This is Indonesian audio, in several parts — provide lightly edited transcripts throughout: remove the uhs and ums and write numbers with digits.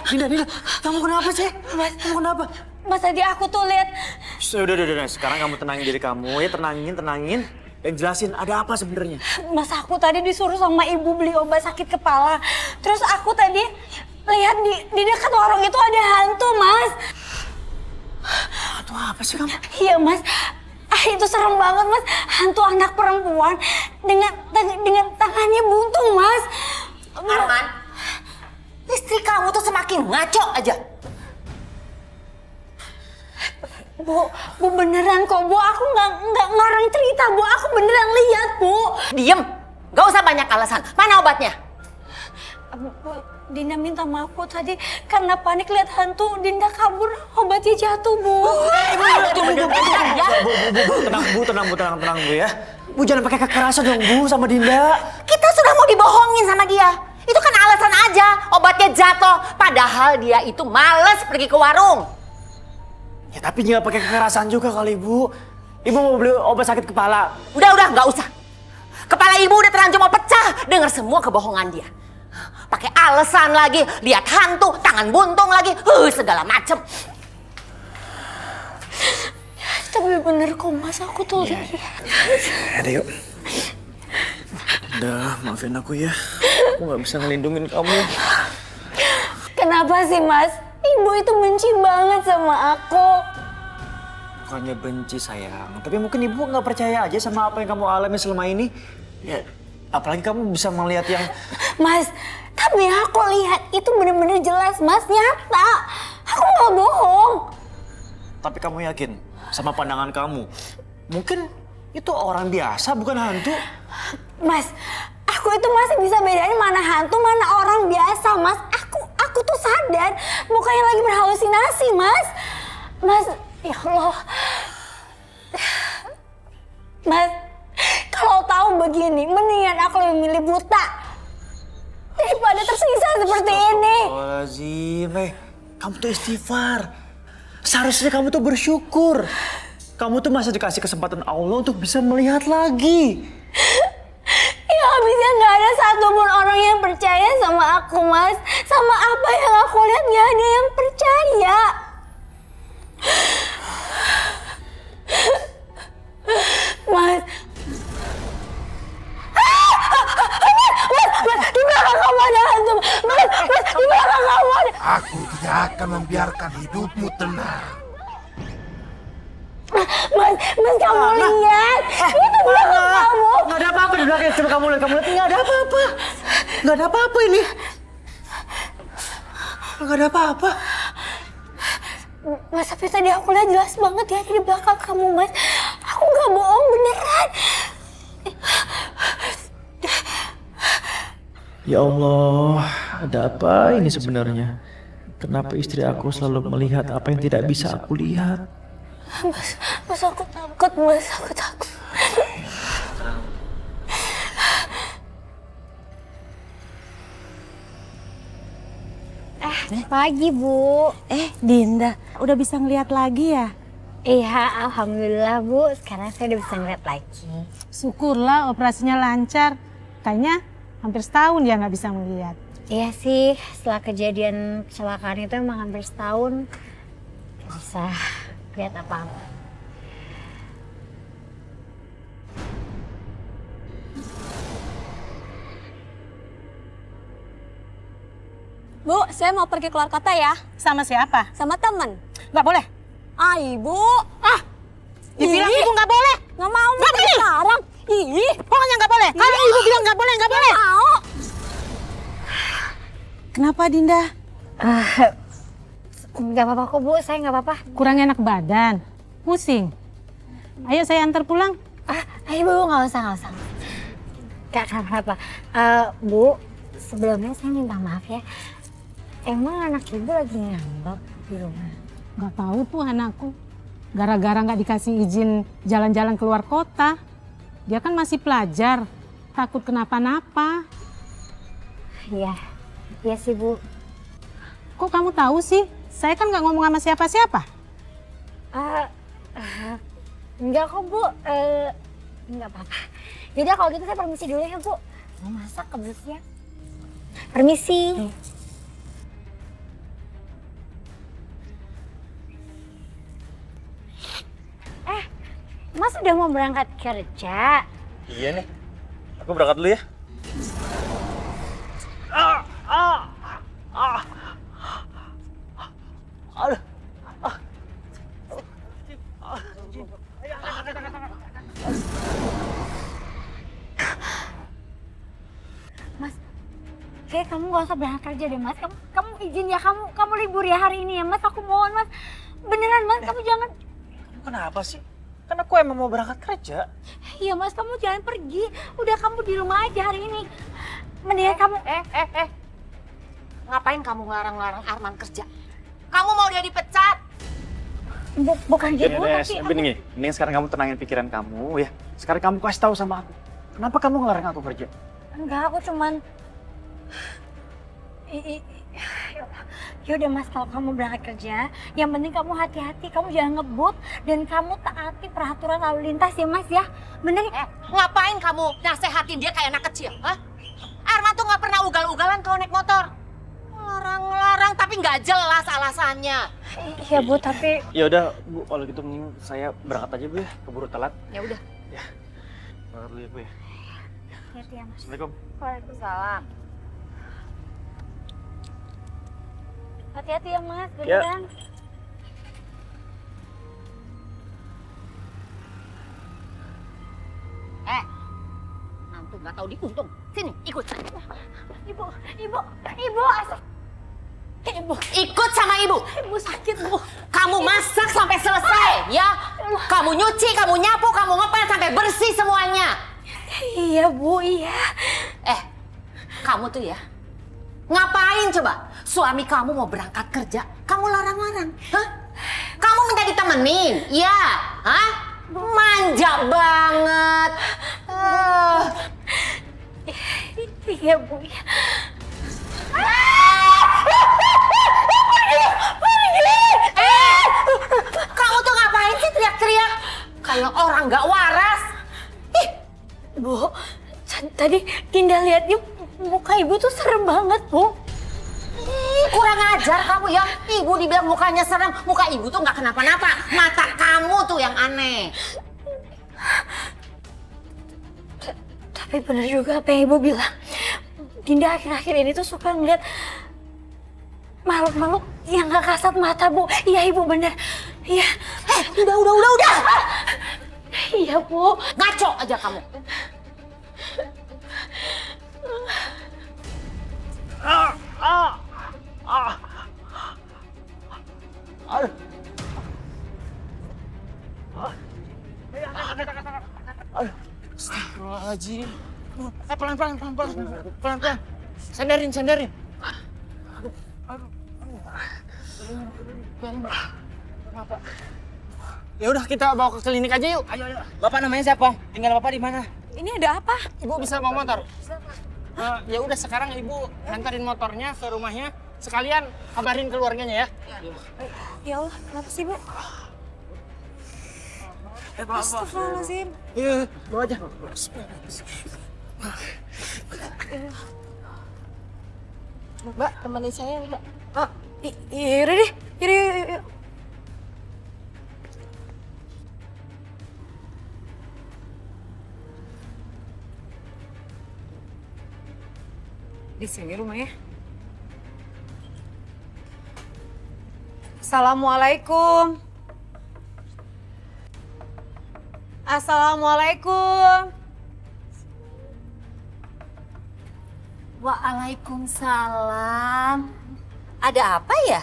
Dinda, kamu kenapa sih? Mas, kamu kenapa? Mas tadi aku tuh lihat. Udah. Sekarang kamu tenangin diri kamu ya, tenangin. Dan jelasin ada apa sebenarnya. Mas, aku tadi disuruh sama ibu beli obat sakit kepala. Terus aku tadi lihat di dekat warung itu ada hantu, Mas. Hantu apa sih kamu? Iya, Mas. Itu serem banget, Mas. Hantu anak perempuan dengan tangannya buntung, Mas. Arman, istri kamu tuh semakin ngaco aja. Bu beneran kok, Bu. Aku nggak ngarang cerita, Bu. Aku beneran lihat, Bu. Diem, gak usah banyak alasan. Mana obatnya? Bu, Dinda minta maaf, Bu. Tadi karena panik lihat hantu, Dinda kabur. Obatnya jatuh, Bu. Tenang Bu ya. Bu jangan pakai kekerasan dong Bu sama Dinda. Kita sudah mau dibohongin sama dia. Itu kan alasan aja, obatnya jatuh. Padahal dia itu males pergi ke warung. Ya tapi nggak pakai kekerasan juga kali Bu. Ibu mau beli obat sakit kepala. Udah, nggak usah. Kepala ibu udah terlanjur mau pecah dengar semua kebohongan dia. Pakai alasan lagi, lihat hantu, tangan buntung lagi, segala macem. Tapi bener kok, Mas. Aku tuh lihat. Ada yuk. Udah, maafin aku ya. Aku nggak bisa ngelindungin kamu. Kenapa sih, Mas? Ibu itu benci banget sama aku. Bukannya benci sayang, tapi mungkin ibu nggak percaya aja sama apa yang kamu alami selama ini. Ya, apalagi kamu bisa melihat yang... Mas, tapi aku lihat itu bener-bener jelas, Mas. Nyata. Aku nggak bohong. Tapi kamu yakin sama pandangan kamu? Mungkin itu orang biasa, bukan hantu. Mas, aku itu masih bisa bedain mana hantu, mana orang biasa, Mas. Aku tuh sadar, bukannya lagi berhalusinasi, Mas. Mas, ya Allah. Mas, kalau tahu begini, mendingan aku lebih milih buta daripada tersisa seperti ini. Astagfirullahaladzim, kamu tuh istighfar. Seharusnya kamu tuh bersyukur. Kamu tuh masih dikasih kesempatan Allah untuk bisa melihat lagi. Ya habisnya nggak ada satupun orang yang percaya sama aku, Mas. Sama apa yang aku lihat nggak ada yang percaya. Mas. Mas, di belakang kamu ada hantu. Mas, di belakang kamu ada. Aku tidak akan membiarkan hidupmu tenang. Mas, kamu lihat. Itu belakang kamu. Nggak ada apa-apa di belakang. Coba kamu lihat nggak ada apa-apa. Nggak ada apa-apa ini. Nggak ada apa-apa. Mas, tapi tadi aku lihat jelas banget ya di belakang kamu, Mas. Aku nggak bohong, beneran. Ya Allah, ada apa ini sebenarnya? Kenapa istri aku selalu melihat apa yang tidak bisa aku lihat? Mas, aku takut, Mas. Aku takut. Pagi, Bu. Dinda, udah bisa ngeliat lagi ya? Iya, alhamdulillah, Bu. Sekarang saya udah bisa ngeliat lagi. Syukurlah operasinya lancar. Kayaknya hampir setahun dia nggak bisa melihat. Iya sih, setelah kejadian kecelakaan itu emang hampir setahun nggak bisa lihat apa-apa. Bu, saya mau pergi keluar kota ya. Sama siapa? Sama temen. Nggak boleh. Ah, Ibu. Dibilang ibu nggak boleh. Nggak mau pergi sekarang. Ih, Pokoknya nggak boleh. Kalau ibu bilang nggak boleh, nggak boleh. mau. Kenapa, Dinda? Nggak apa-apa kok, Bu. Saya nggak apa-apa. Kurang enak badan? Pusing? Ayo saya antar pulang. Ayo, Bu. Nggak usah. Nggak apa-apa. Bu, sebelumnya saya minta maaf ya. Emang anak Ibu lagi ngambek di rumah? Nggak tahu tuh anakku. Gara-gara nggak dikasih izin jalan-jalan keluar kota. Dia kan masih pelajar. Takut kenapa-napa. Iya sih, Bu. Kok kamu tahu sih? Saya kan nggak ngomong sama siapa-siapa. Enggak kok, Bu. Enggak apa-apa. Yaudah kalau gitu saya permisi dulu ya, Bu. Mau masak kebetulan. Permisi. Mas udah mau berangkat kerja? Iya nih. Aku berangkat dulu ya. Aduh. Mas, kayak kamu gak usah berangkat kerja deh Mas. Kamu izin ya, kamu libur ya hari ini ya Mas. Aku mohon Mas. Beneran Mas, kamu jangan. Kamu kenapa sih? Kan aku emang mau berangkat kerja. Iya Mas, kamu jangan pergi. Udah kamu di rumah aja hari ini. Mendingan kamu. Ngapain kamu ngelarang-larang Arman kerja? Kamu mau dia dipecat? Bukan gitu, Des, tapi begini, mending sekarang kamu tenangin pikiran kamu ya. Sekarang kamu kasih tahu sama aku. Kenapa kamu ngelarang aku kerja? enggak, aku cuman. Yaudah Mas, kalau kamu berangkat kerja, yang penting kamu hati-hati, kamu jangan ngebut dan kamu taati peraturan lalu lintas ya Mas ya. Bener ya? Ngapain kamu nasehatin dia kayak anak kecil? Hah? Arman tuh nggak pernah ugal-ugalan kalau naik motor. Larang-larang tapi nggak jelas alasannya. Iya Bu, tapi Ya udah, Bu, kalau gitu mending saya berangkat aja Bu ya, keburu telat. Ya udah. Ya. Berangkat dulu ya Bu ya. hati-hati ya Mas. Assalamualaikum. Waalaikumsalam. Hati-hati ya Mas, Ya. beneran. Nanti nggak tahu diuntung. Sini, ikut. Ibu, asal. Ibu, Ikut sama ibu. ibu sakit Bu. Kamu masak sampai selesai, ya. Kamu nyuci, kamu nyapu, kamu ngepel sampai bersih semuanya. Iya Bu, iya. Kamu tuh ya, ngapain coba? Suami kamu mau berangkat kerja, kamu larang-larang. Hah? Kamu minta ditemenin, ya? Hah? Manja banget. Iya Bu, iya. Kamu tuh ngapain sih teriak-teriak? Kayak orang nggak waras. Bu, tadi Dinda lihatnya muka ibu tuh serem banget Bu. Kurang ajar kamu ya. Ibu dibilang mukanya serem, muka ibu tuh nggak kenapa-napa. Mata kamu tuh yang aneh. Tapi bener juga apa yang ibu bilang. Dinda akhir-akhir ini tuh suka ngeliat makhluk-makhluk yang gak kasat mata Bu. Iya ibu bener. Iya. Udah. Iya Bu. Ngaco aja kamu. Aduh. Astagfirullahaladzim. Pelan-pelan. Sandarin. Ya udah kita bawa ke klinik aja yuk. Ayo. Bapak namanya siapa? Tinggal Bapak di mana? Ini ada apa? Ibu bisa bawa motor? Ya udah sekarang Ibu hantarin motornya ke rumahnya. Sekalian kabarin keluarganya ya. Ya Allah, kenapa sih Bu? Astagfirullahaladzim. Iya, bawa aja. Mbak, temenin saya Mbak. Yaudah deh, yuk. Di sini rumahnya. Assalamualaikum. Waalaikumsalam. Ada apa ya?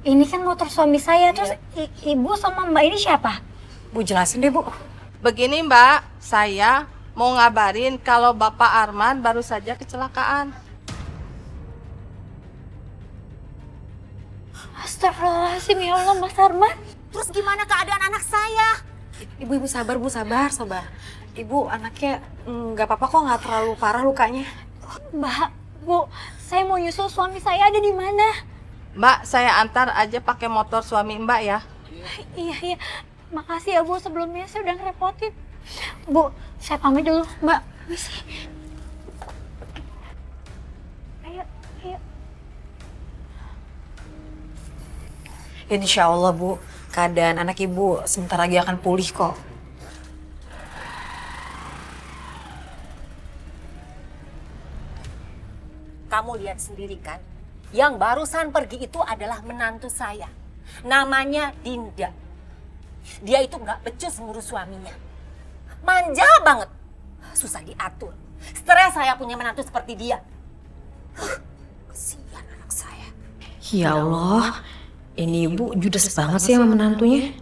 Ini kan motor suami saya. Terus ibu sama mbak ini siapa? Bu jelasin deh Bu. Begini Mbak, saya mau ngabarin kalau Bapak Arman baru saja kecelakaan. Astagfirullahaladzim ya Allah Mas Arman. Terus gimana keadaan anak saya? Ibu sabar Bu, sabar. Ibu anaknya nggak apa-apa kok, nggak terlalu parah lukanya. Mbak, Bu, saya mau nyusul suami saya ada di mana? Mbak, saya antar aja pakai motor suami Mbak ya. Iya. Makasih ya Bu, sebelumnya saya udah ngerepotin. Bu, saya pamit dulu, Mbak. Misi. Ayo. Insya Allah Bu, keadaan anak ibu sebentar lagi akan pulih kok. Kamu lihat sendiri kan, yang barusan pergi itu adalah menantu saya. Namanya Dinda. Dia itu nggak becus ngurus suaminya. Manja banget. Susah diatur. Stres saya punya menantu seperti dia. Kesian anak saya. Ya Allah, ini ibu judes banget sih sama menantunya.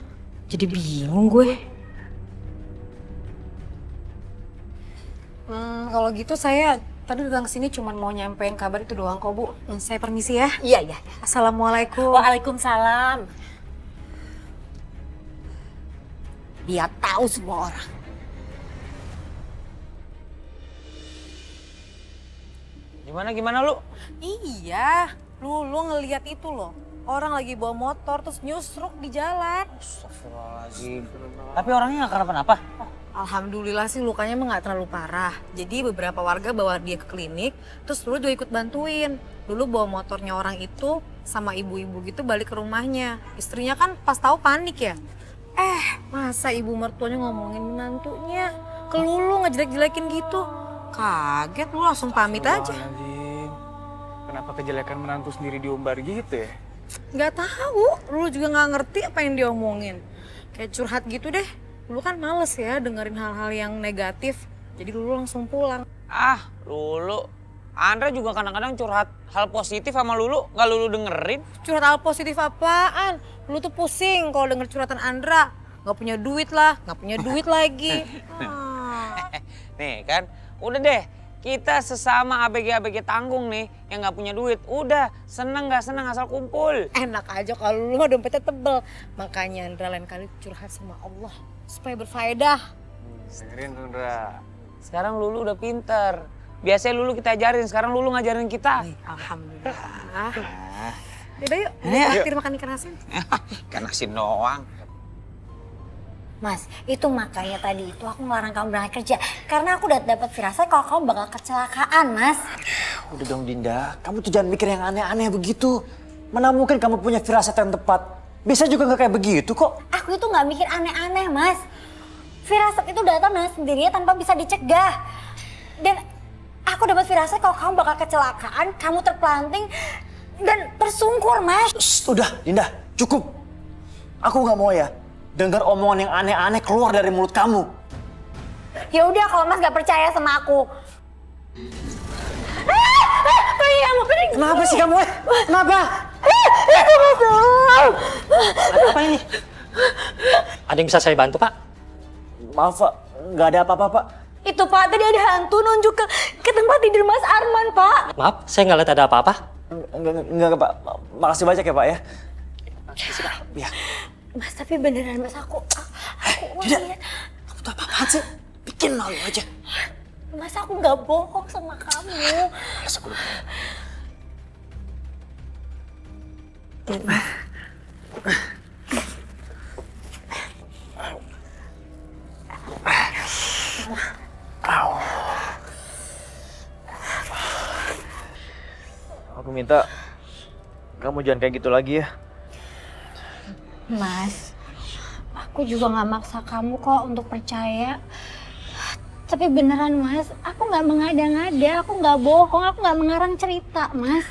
Jadi bingung gue. Kalau gitu saya tadi datang ke sini cuma mau nyampein kabar itu doang kok, Bu. Saya permisi ya. Iya, iya. Assalamualaikum. Waalaikumsalam. Dia tahu semua orang. Gimana lu? Iya, lu ngelihat itu loh. Orang lagi bawa motor terus nyusruk di jalan. Astagfirullahaladzim. Tapi orangnya nggak kenapa-napa. Alhamdulillah sih lukanya emang nggak terlalu parah. Jadi beberapa warga bawa dia ke klinik, terus dulu juga ikut bantuin. Dulu bawa motornya orang itu sama ibu-ibu gitu balik ke rumahnya. Istrinya kan pas tahu panik ya. Masa ibu mertuanya ngomongin menantunya ke Lulu ngejelek-jelekin gitu. Kaget lu langsung pamit aja. Astagfirullahaladzim. Kenapa kejelekan menantu sendiri diumbar gitu ya? Nggak tahu, Lulu juga nggak ngerti apa yang diomongin. Kayak curhat gitu deh. Lulu kan males ya dengerin hal-hal yang negatif. Jadi Lulu langsung pulang. Ah, Lulu. Andra juga kadang-kadang curhat hal positif sama Lulu, nggak Lulu dengerin. Curhat hal positif apaan? Lulu tuh pusing kalau denger curhatan Andra. Nggak punya duit lah, nggak punya duit lagi. Nih kan, udah deh. Kita sesama ABG-ABG tanggung nih yang nggak punya duit. Udah, seneng nggak seneng asal kumpul. Enak aja kalau Lulu mah dompetnya tebel. Makanya Andra lain kali curhat sama Allah supaya berfaedah. Dengerin Andra. Sekarang Lulu udah pinter. Biasanya Lulu kita ajarin, sekarang Lulu ngajarin kita. Alhamdulillah. Yaudah yuk, traktir makan ikan asin. Ikan asin doang. Mas, itu makanya tadi itu aku ngelarang kamu berangkat kerja. Karena aku udah dapat firasat kalau kamu bakal kecelakaan, Mas. Udah dong Dinda, kamu tuh jangan mikir yang aneh-aneh begitu. Mana mungkin kamu punya firasat yang tepat. Bisa juga nggak kayak begitu kok. Aku itu nggak mikir aneh-aneh, Mas. Firasat itu datang dengan sendirinya tanpa bisa dicegah. Dan aku dapat firasat kalau kamu bakal kecelakaan, kamu terpelanting dan tersungkur, Mas. Udah, Dinda, cukup. Aku nggak mau ya dengar omongan yang aneh-aneh keluar dari mulut kamu. Ya udah kalau Mas nggak percaya sama aku. Pergi kamu, pergi. Kenapa sih kamu? Kenapa? Apa ini? Ada yang bisa saya bantu, Pak? Maaf, Pak. Nggak ada apa-apa, Pak. Itu Pak, tadi ada hantu nunjuk ke tempat tidur Mas Arman, Pak. Maaf, saya nggak lihat ada apa-apa. Enggak, Pak. Makasih banyak ya, Pak ya. Ya. Mas, tapi beneran Mas, aku ngeliat. Kamu tuh apa-apaan sih? Bikin malu aja. Mas, aku nggak bohong sama kamu. Aku minta kamu jangan kayak gitu lagi ya. Mas, aku juga nggak maksa kamu kok untuk percaya. Tapi beneran Mas, aku nggak mengada-ngada, aku nggak bohong, aku nggak mengarang cerita, Mas.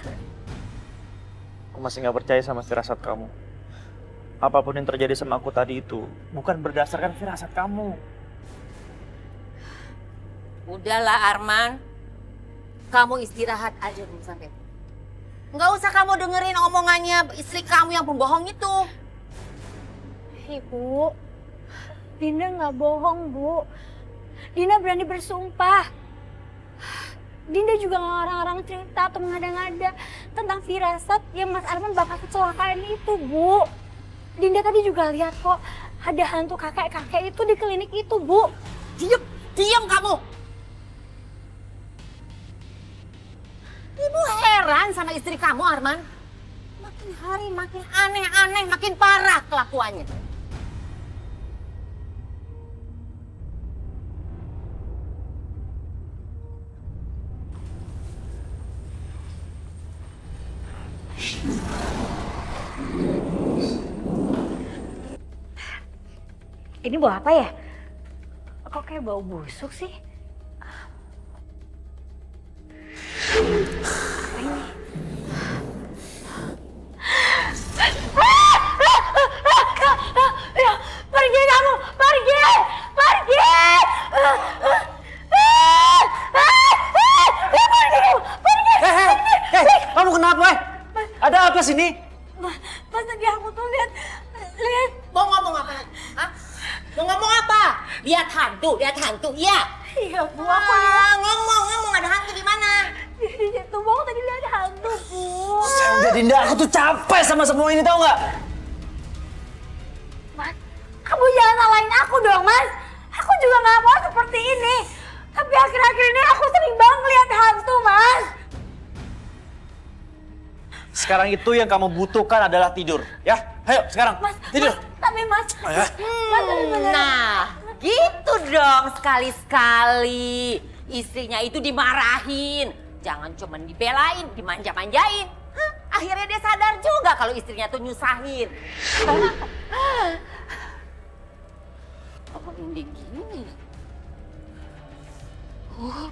Aku masih nggak percaya sama firasat kamu. Apapun yang terjadi sama aku tadi itu bukan berdasarkan firasat kamu. Udahlah Arman. Kamu istirahat aja dulu sampai. Nggak usah kamu dengerin omongannya istri kamu yang pembohong itu. Ibu, Dinda nggak bohong, Bu. Dinda berani bersumpah. Dinda juga ngarang-ngarang cerita atau mengada-ngada tentang firasat yang Mas Arman bakal kecelakaan itu, Bu. Dinda tadi juga lihat kok ada hantu kakek-kakek itu di klinik itu, Bu. Diam kamu. Ibu heran sama istri kamu, Arman. Makin hari makin aneh-aneh, makin parah kelakuannya. Ini bau apa ya? Kok kayak bau busuk sih? Apa ini? Ya, pergi kamu! Pergi! Pergi! Kamu kenapa? Ada apa sini? Pas tadi aku tuh lihat Mau ngomong apa? Hah? Mau ngomong apa? Lihat hantu, iya. iya Bu, aku lihat Ngomong ada hantu di mana? di situ Bu, aku tadi lihat hantu Bu. Udah Dinda, aku tuh capek sama semua ini tau nggak? Mas, kamu jangan salahin aku dong Mas. Aku juga nggak mau seperti ini. Tapi akhir-akhir ini aku sering banget lihat hantu Mas. Sekarang itu yang kamu butuhkan adalah tidur, ya? Ayo sekarang, Mas, tidur. Tapi Mas, Mas bener-bener. Nah, gitu dong sekali-sekali. Istrinya itu dimarahin. Jangan cuma dibelain, dimanja-manjain. Hah? Akhirnya dia sadar juga kalau istrinya tuh nyusahin. Apa ini gini? Oh,